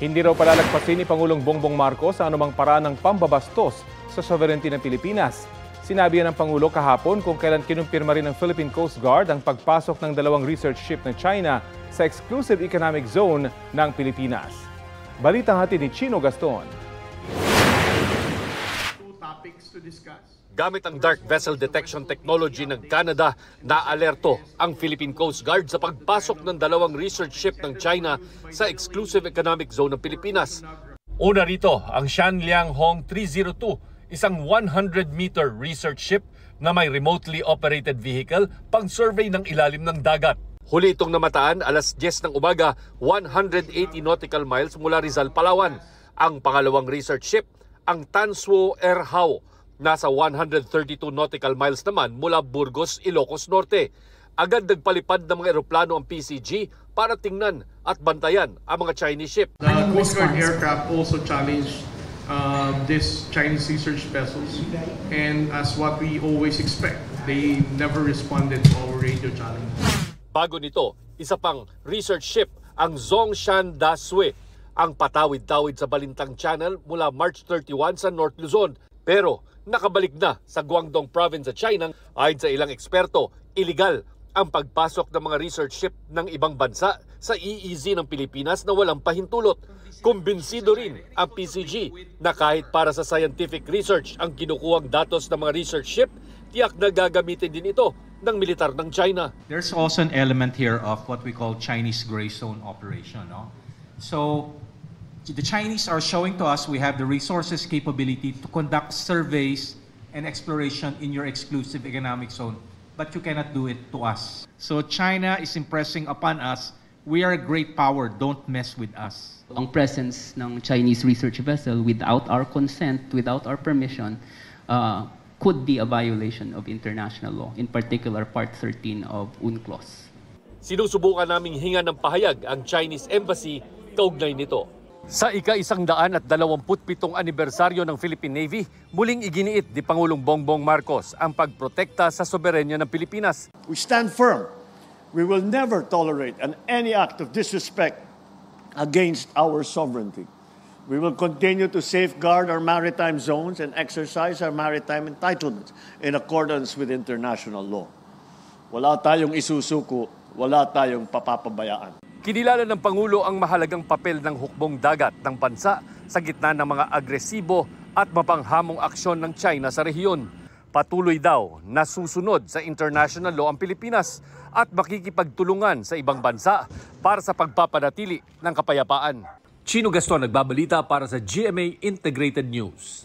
Hindi raw palalagpasin ni Pangulong Bongbong Marcos sa anumang paraan ng pambabastos sa sovereignty ng Pilipinas. Sinabi yan ng Pangulo kahapon kung kailan kinumpirma rin ng Philippine Coast Guard ang pagpasok ng 2 research ship ng China sa exclusive economic zone ng Pilipinas. Balitang hatid ni Chino Gaston. Gamit ang dark vessel detection technology ng Canada, naalerto ang Philippine Coast Guard sa pagpasok ng 2 research ship ng China sa exclusive economic zone ng Pilipinas. Una rito ang Shanliang Hong 302, isang 100-meter research ship na may remotely operated vehicle pang-survey ng ilalim ng dagat. Huli itong namataan alas 10 ng umaga, 180 nautical miles mula Rizal, Palawan. Ang pangalawang research ship, ang Tansuo Erhao, nasa 132 nautical miles naman mula Burgos, Ilocos Norte. Agad nagpalipad ng mga eroplano ang PCG para tingnan at bantayan ang mga Chinese ship. The Coast Guard aircraft also challenged these Chinese research vessels, and as what we always expect, they never responded to our radio challenge. Bago nito, isa pang research ship, ang Zhongshan Dasui, ang patawid-tawid sa Balintang Channel mula March 31 sa North Luzon. Pero nakabalik na sa Guangdong Province sa China. Ayon sa ilang eksperto, iligal ang pagpasok ng mga research ship ng ibang bansa sa EEZ ng Pilipinas na walang pahintulot. Kumbinsido rin ang PCG na kahit para sa scientific research ang kinukuhang datos ng mga research ship, tiyak na gagamitin din ito ng militar ng China. There's also an element here of what we call Chinese gray zone operation. No? So the Chinese are showing to us we have the resources capability to conduct surveys and exploration in your exclusive economic zone, but you cannot do it to us. So China is impressing upon us, we are a great power, don't mess with us. Ang presence ng Chinese research vessel without our consent, without our permission, could be a violation of international law, in particular Part 13 of UNCLOS. Sinusubukan naming hinga ng pahayag ang Chinese Embassy kaugnay nito. Sa ika-127 anibersaryo ng Philippine Navy, muling iginiit ni Pangulong Bongbong Marcos ang pagprotekta sa soberenya ng Pilipinas. We stand firm. We will never tolerate any act of disrespect against our sovereignty. We will continue to safeguard our maritime zones and exercise our maritime entitlements in accordance with international law. Wala tayong isusuko, wala tayong papapabayaan. Kinilala ng Pangulo ang mahalagang papel ng hukbong dagat ng bansa sa gitna ng mga agresibo at mapanghamong aksyon ng China sa rehiyon. Patuloy daw na susunod sa international law ang Pilipinas at makikipagtulungan sa ibang bansa para sa pagpapanatili ng kapayapaan. Chino Gaston nagbabalita para sa GMA Integrated News.